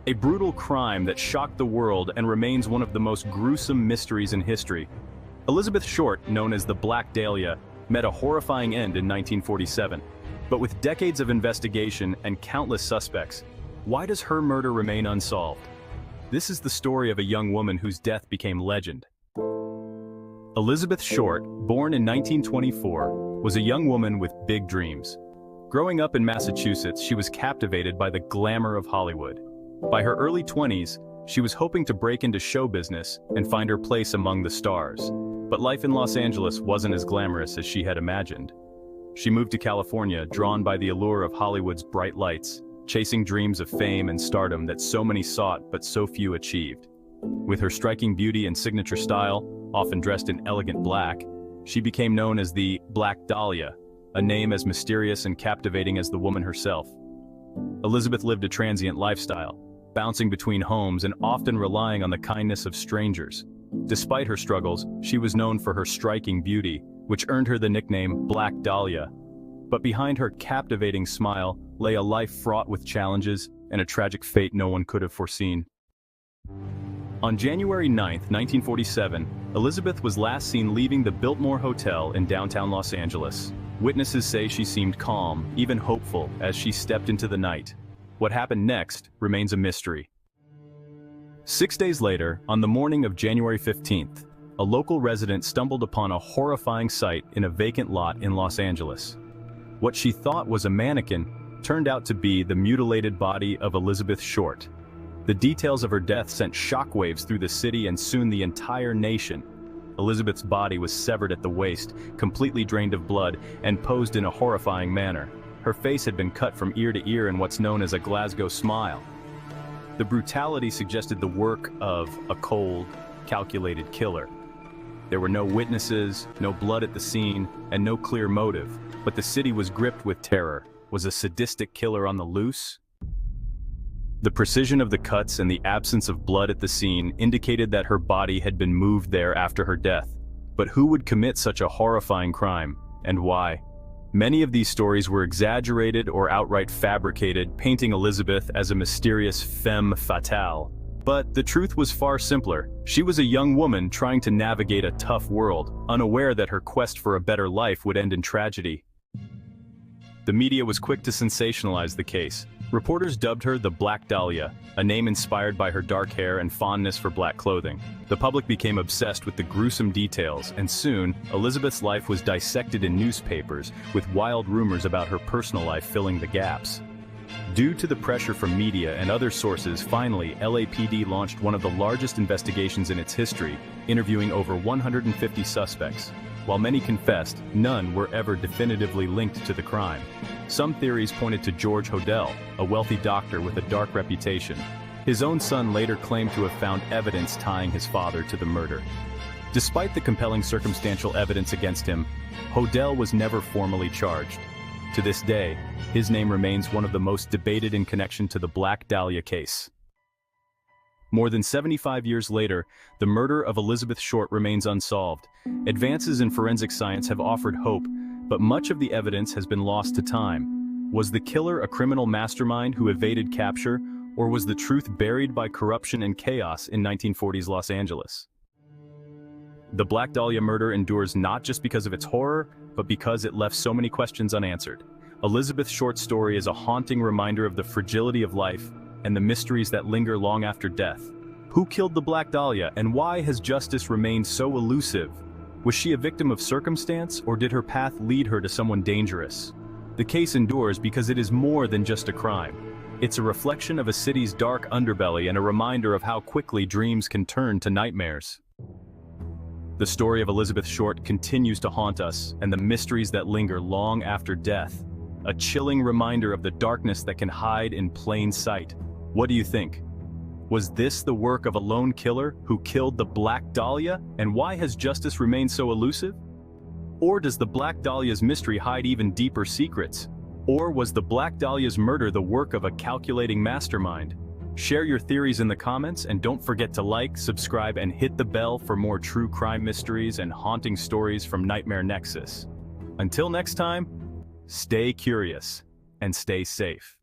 A brutal crime that shocked the world and remains one of the most gruesome mysteries in history. Elizabeth Short, known as the Black Dahlia, met a horrifying end in 1947. But with decades of investigation and countless suspects, why does her murder remain unsolved? This is the story of a young woman whose death became legend. Elizabeth Short, born in 1924, was a young woman with big dreams. Growing up in Massachusetts, she was captivated by the glamour of Hollywood. By her early 20s, she was hoping to break into show business and find her place among the stars. But life in Los Angeles wasn't as glamorous as she had imagined. She moved to California, drawn by the allure of Hollywood's bright lights, chasing dreams of fame and stardom that so many sought but so few achieved. With her striking beauty and signature style, often dressed in elegant black, she became known as the Black Dahlia, a name as mysterious and captivating as the woman herself. Elizabeth lived a transient lifestyle, bouncing between homes and often relying on the kindness of strangers. Despite her struggles, she was known for her striking beauty, which earned her the nickname Black Dahlia. But behind her captivating smile lay a life fraught with challenges and a tragic fate no one could have foreseen. On January 9, 1947, Elizabeth was last seen leaving the Biltmore Hotel in downtown Los Angeles. Witnesses say she seemed calm, even hopeful, as she stepped into the night. What happened next remains a mystery. 6 days later, on the morning of January 15th, a local resident stumbled upon a horrifying sight in a vacant lot in Los Angeles. What she thought was a mannequin turned out to be the mutilated body of Elizabeth Short. The details of her death sent shockwaves through the city and soon the entire nation. Elizabeth's body was severed at the waist, completely drained of blood, and posed in a horrifying manner. Her face had been cut from ear to ear in what's known as a Glasgow smile. The brutality suggested the work of a cold, calculated killer. There were no witnesses, no blood at the scene, and no clear motive, but the city was gripped with terror. Was a sadistic killer on the loose? The precision of the cuts and the absence of blood at the scene indicated that her body had been moved there after her death. But who would commit such a horrifying crime, and why? Many of these stories were exaggerated or outright fabricated, painting Elizabeth as a mysterious femme fatale. But the truth was far simpler. She was a young woman trying to navigate a tough world, unaware that her quest for a better life would end in tragedy. The media was quick to sensationalize the case. Reporters dubbed her the Black Dahlia, a name inspired by her dark hair and fondness for black clothing. The public became obsessed with the gruesome details, and soon, Elizabeth's life was dissected in newspapers, with wild rumors about her personal life filling the gaps. Due to the pressure from media and other sources, finally, LAPD launched one of the largest investigations in its history, interviewing over 150 suspects. While many confessed, none were ever definitively linked to the crime. Some theories pointed to George Hodel, a wealthy doctor with a dark reputation. His own son later claimed to have found evidence tying his father to the murder. Despite the compelling circumstantial evidence against him, Hodel was never formally charged. To this day, his name remains one of the most debated in connection to the Black Dahlia case. More than 75 years later, the murder of Elizabeth Short remains unsolved. Advances in forensic science have offered hope, but much of the evidence has been lost to time. Was the killer a criminal mastermind who evaded capture, or was the truth buried by corruption and chaos in 1940s Los Angeles? The Black Dahlia murder endures not just because of its horror, but because it left so many questions unanswered. Elizabeth Short's story is a haunting reminder of the fragility of life and the mysteries that linger long after death. Who killed the Black Dahlia, and why has justice remained so elusive? Was she a victim of circumstance, or did her path lead her to someone dangerous? The case endures because it is more than just a crime. It's a reflection of a city's dark underbelly and a reminder of how quickly dreams can turn to nightmares. The story of Elizabeth Short continues to haunt us, and the mysteries that linger long after death. A chilling reminder of the darkness that can hide in plain sight. What do you think? Was this the work of a lone killer who killed the Black Dahlia, and why has justice remained so elusive? Or does the Black Dahlia's mystery hide even deeper secrets? Or was the Black Dahlia's murder the work of a calculating mastermind? Share your theories in the comments, and don't forget to like, subscribe, and hit the bell for more true crime mysteries and haunting stories from Nightmare Nexus. Until next time, stay curious and stay safe.